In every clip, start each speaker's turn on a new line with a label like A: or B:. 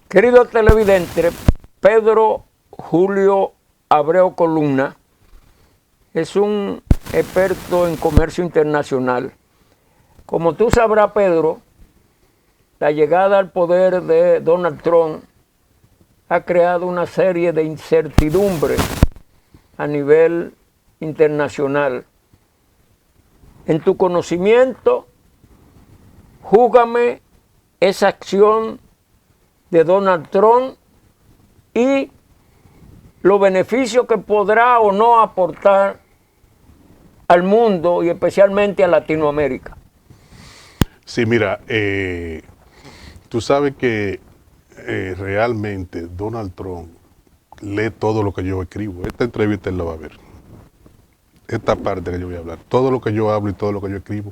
A: Querido televidente, Pedro Julio Abreu Columna es un experto en comercio internacional. Como tú sabrás, Pedro, la llegada al poder de Donald Trump ha creado una serie de incertidumbres a nivel internacional. En tu conocimiento, júgame esa acción de Donald Trump y los beneficios que podrá o no aportar al mundo y especialmente a Latinoamérica.
B: Sí, mira, tú sabes que realmente Donald Trump lee todo lo que yo escribo. Esta entrevista él la va a ver. Esta parte que yo voy a hablar. Todo lo que yo hablo y todo lo que yo escribo,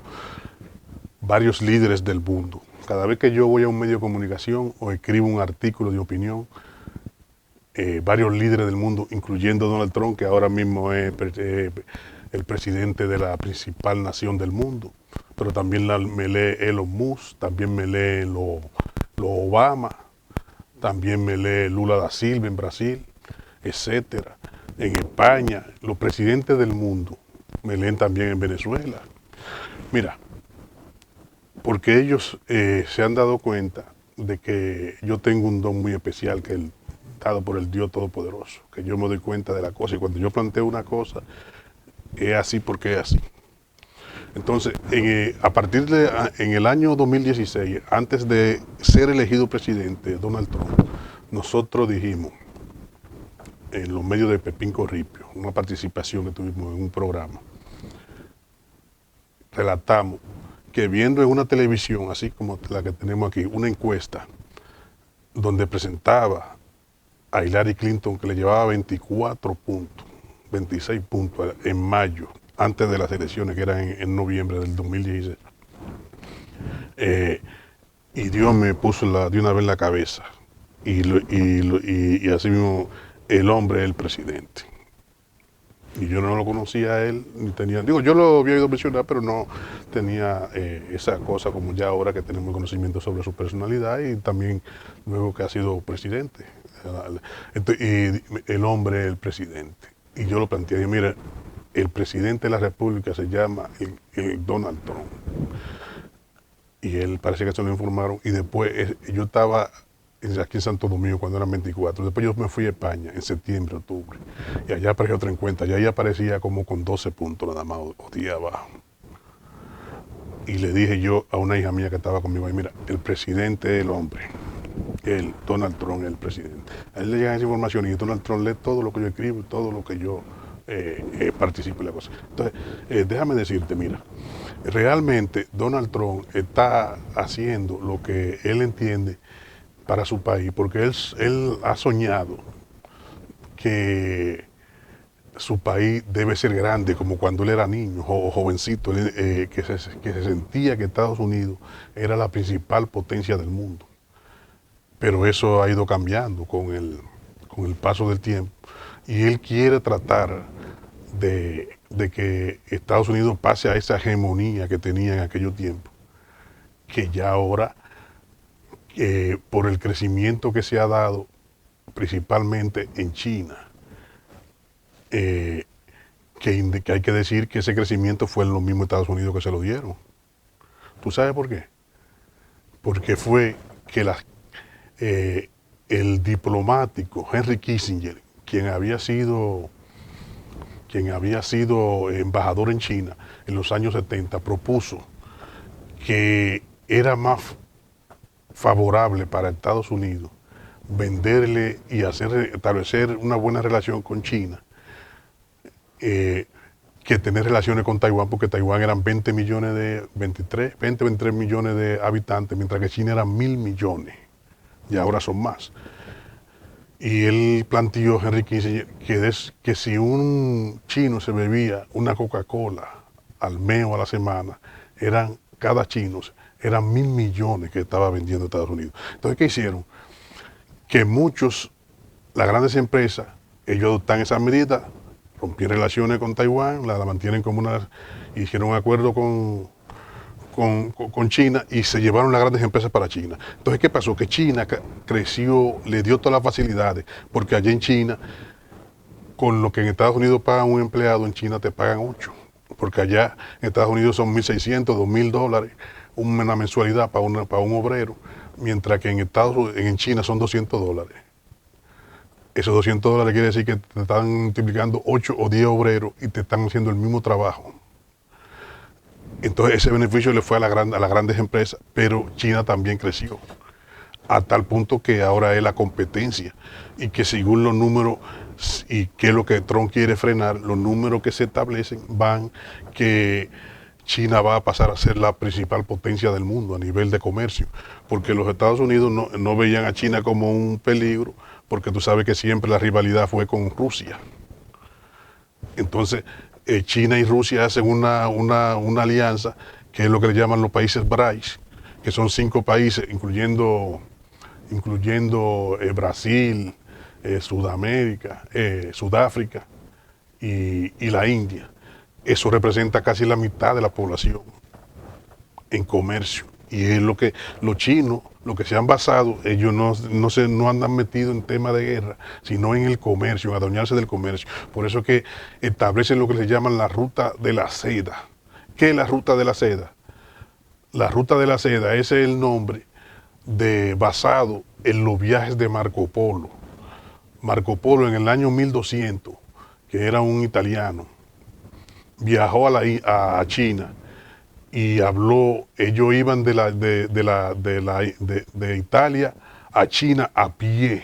B: varios líderes del mundo. Cada vez que yo voy a un medio de comunicación o escribo un artículo de opinión, varios líderes del mundo, incluyendo Donald Trump, que ahora mismo es el presidente de la principal nación del mundo, pero también me lee Elon Musk, también me lee lo Obama, también me lee Lula da Silva en Brasil, etcétera. En España, los presidentes del mundo me leen también en Venezuela. Mira, porque ellos se han dado cuenta de que yo tengo un don muy especial que es dado por el Dios Todopoderoso, que yo me doy cuenta de la cosa y cuando yo planteo una cosa, es así porque es así. Entonces, a partir de en el año 2016, antes de ser elegido presidente Donald Trump, nosotros dijimos en los medios de Pepín Corripio, una participación que tuvimos en un programa, relatamos que viendo en una televisión, así como la que tenemos aquí, una encuesta donde presentaba a Hillary Clinton que le llevaba 24 puntos, 26 puntos en mayo, antes de las elecciones que eran en noviembre del 2016. Y Dios me puso de una vez la cabeza. Y así mismo el hombre es el presidente. Y yo no lo conocía a él, ni tenía, digo, yo lo había oído mencionar, pero no tenía esa cosa como ya ahora que tenemos conocimiento sobre su personalidad y también luego que ha sido presidente. Y el hombre es el presidente. Y yo lo planteé, y mira, el presidente de la República se llama el Donald Trump. Y él parece que se lo informaron. Y después yo estaba aquí en Santo Domingo cuando eran 24. Después yo me fui a España en septiembre, octubre. Y allá apareció otra encuesta. Y ahí aparecía como con 12 puntos nada más o 10 abajo. Y le dije yo a una hija mía que estaba conmigo ahí, mira, el presidente es el hombre. Donald Trump es el presidente. A él le llega esa información y Donald Trump lee todo lo que yo escribo y todo lo que yo participo en la cosa. Entonces, déjame decirte, mira, realmente Donald Trump está haciendo lo que él entiende para su país, porque él ha soñado que su país debe ser grande, como cuando él era niño o jovencito, que se sentía que Estados Unidos era la principal potencia del mundo. Pero eso ha ido cambiando con el paso del tiempo. Y él quiere tratar de que Estados Unidos pase a esa hegemonía que tenía en aquellos tiempos, que ya ahora, por el crecimiento que se ha dado, principalmente en China, que hay que decir que ese crecimiento fue en los mismos Estados Unidos que se lo dieron. ¿Tú sabes por qué? Porque fue que el diplomático Henry Kissinger, quien había sido embajador en China en los años 70, propuso que era más favorable para Estados Unidos venderle y establecer una buena relación con China que tener relaciones con Taiwán, porque Taiwán eran 23 millones de habitantes, mientras que China eran 1.000 millones, y ahora son más. Y él planteó, Henry Kissinger, que si un chino se bebía una Coca-Cola al mes o a la semana, cada chino eran 1.000 millones que estaba vendiendo Estados Unidos. Entonces, ¿qué hicieron? Que las grandes empresas, ellos adoptan esas medidas, rompieron relaciones con Taiwán, la mantienen como hicieron un acuerdo con con China y se llevaron las grandes empresas para China. Entonces, ¿qué pasó? Que China creció, le dio todas las facilidades, porque allá en China, con lo que en Estados Unidos pagan un empleado, en China te pagan 8, porque allá en Estados Unidos son $1,600, $2,000 una mensualidad para un obrero, mientras que en China son $200. Esos $200 quiere decir que te están multiplicando 8 o 10 obreros y te están haciendo el mismo trabajo. Entonces ese beneficio le fue a las grandes empresas, pero China también creció, a tal punto que ahora es la competencia y que según los números, y que es lo que Trump quiere frenar, los números que se establecen van que China va a pasar a ser la principal potencia del mundo a nivel de comercio, porque los Estados Unidos no veían a China como un peligro, porque tú sabes que siempre la rivalidad fue con Rusia. Entonces, China y Rusia hacen una alianza, que es lo que le llaman los países BRICS, que son 5 países, incluyendo Brasil, Sudamérica, Sudáfrica y la India. Eso representa casi la mitad de la población en comercio. Y es lo que los chinos, lo que se han basado, ellos no andan metidos en temas de guerra, sino en el comercio, en adueñarse del comercio. Por eso que establecen lo que se llaman la ruta de la seda. ¿Qué es la ruta de la seda? La ruta de la seda, ese es el nombre basado en los viajes de Marco Polo. Marco Polo en el año 1200, que era un italiano, viajó a China y habló. Ellos iban de Italia a China a pie,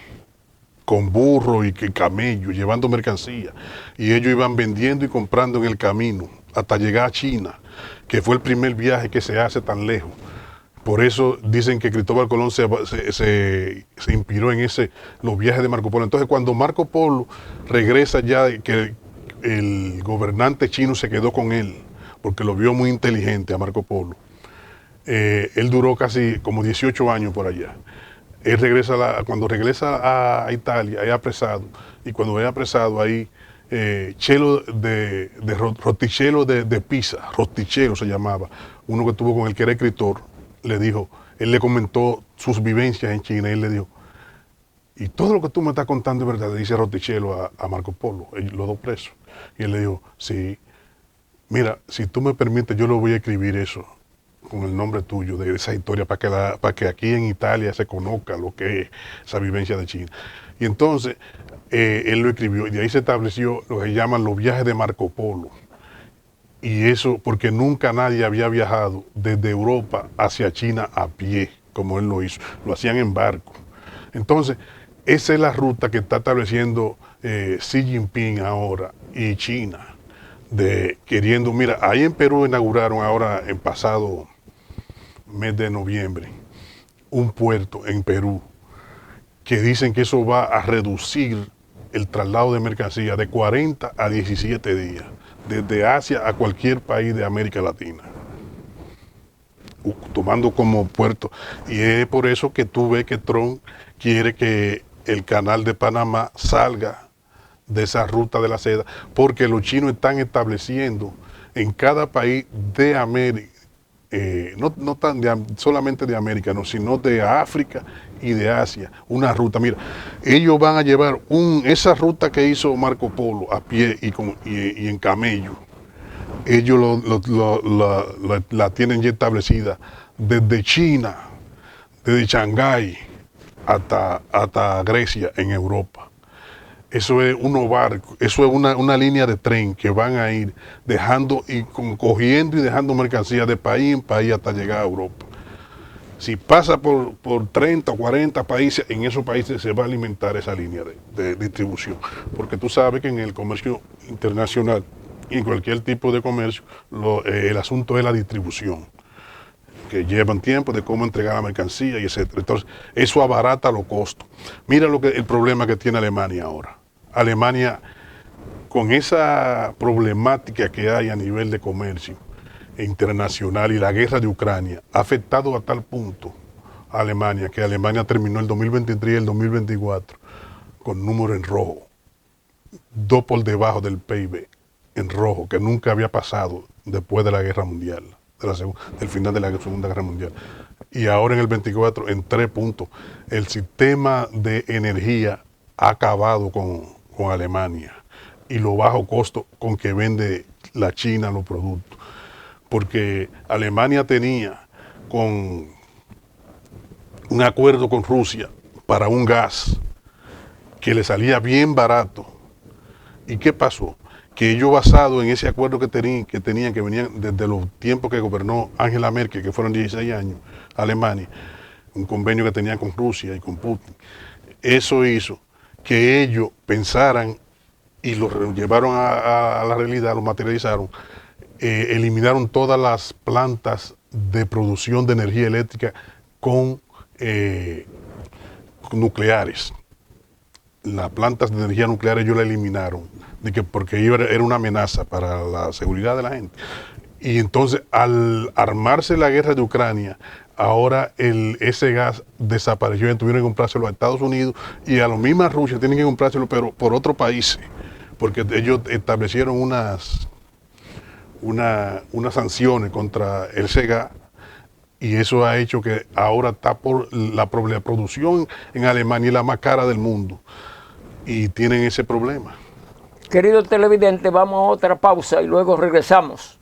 B: con burro y camello, llevando mercancía, y ellos iban vendiendo y comprando en el camino hasta llegar a China, que fue el primer viaje que se hace tan lejos. Por eso dicen que Cristóbal Colón se inspiró en los viajes de Marco Polo. Entonces, cuando Marco Polo regresa ya, que el gobernante chino se quedó con él, porque lo vio muy inteligente a Marco Polo. Él duró casi como 18 años por allá. Él cuando regresa a Italia, es apresado, y cuando es apresado ahí, Rosticello de Pisa, Rosticello se llamaba, uno que tuvo con él, que era escritor, él le comentó sus vivencias en China, y él le dijo, y todo lo que tú me estás contando es verdad, le dice Rosticello a Marco Polo, los dos presos. Y él le dijo, sí, mira, si tú me permites, yo lo voy a escribir eso, con el nombre tuyo, de esa historia, para que aquí en Italia se conozca lo que es esa vivencia de China. Y entonces, él lo escribió, y de ahí se estableció lo que llaman los viajes de Marco Polo. Y eso porque nunca nadie había viajado desde Europa hacia China a pie, como él lo hizo. Lo hacían en barco. Entonces, esa es la ruta que está estableciendo Xi Jinping ahora y China. Mira, ahí en Perú inauguraron ahora, en pasado mes de noviembre, un puerto en Perú, que dicen que eso va a reducir el traslado de mercancías de 40 a 17 días, desde Asia a cualquier país de América Latina, tomando como puerto. Y es por eso que tú ves que Trump quiere que el canal de Panamá salga de esa ruta de la seda, porque los chinos están estableciendo en cada país de América, no solamente de América, no, sino de África y de Asia, una ruta. Mira, ellos van a llevar esa ruta que hizo Marco Polo a pie y en camello. Ellos la tienen ya establecida desde China, desde Shanghái hasta Grecia en Europa. Eso es unos barcos, eso es una línea de tren que van a ir dejando y cogiendo y dejando mercancías de país en país hasta llegar a Europa. Si pasa por 30 o 40 países, en esos países se va a alimentar esa línea de distribución. Porque tú sabes que en el comercio internacional y en cualquier tipo de comercio, el asunto es la distribución, que llevan tiempo de cómo entregar la mercancía y etc. Entonces, eso abarata los costos. Mira el problema que tiene Alemania ahora. Alemania, con esa problemática que hay a nivel de comercio internacional y la guerra de Ucrania, ha afectado a tal punto a Alemania, que Alemania terminó el 2023 y el 2024 con números en rojo, 2 por debajo del PIB, en rojo, que nunca había pasado después de la guerra mundial, del final de la Segunda Guerra Mundial. Y ahora en el 24, en 3 puntos, el sistema de energía ha acabado con Alemania y lo bajo costo con que vende la China los productos. Porque Alemania tenía con un acuerdo con Rusia para un gas que le salía bien barato. ¿Y qué pasó? Que ellos, basado en ese acuerdo que venían desde los tiempos que gobernó Angela Merkel, que fueron 16 años, Alemania, un convenio que tenían con Rusia y con Putin, eso hizo que ellos pensaran y lo llevaron a la realidad, lo materializaron, eliminaron todas las plantas de producción de energía eléctrica con nucleares. Las plantas de energía nuclear ellos la eliminaron, porque era una amenaza para la seguridad de la gente. Y entonces, al armarse la guerra de Ucrania, ahora ese gas desapareció y tuvieron que comprárselo a Estados Unidos y a la misma Rusia tienen que comprárselo, pero por otros países, porque ellos establecieron unas sanciones contra ese gas. Y eso ha hecho que ahora está por la producción en Alemania es la más cara del mundo. Y tienen ese problema.
A: Querido televidente, vamos a otra pausa y luego regresamos.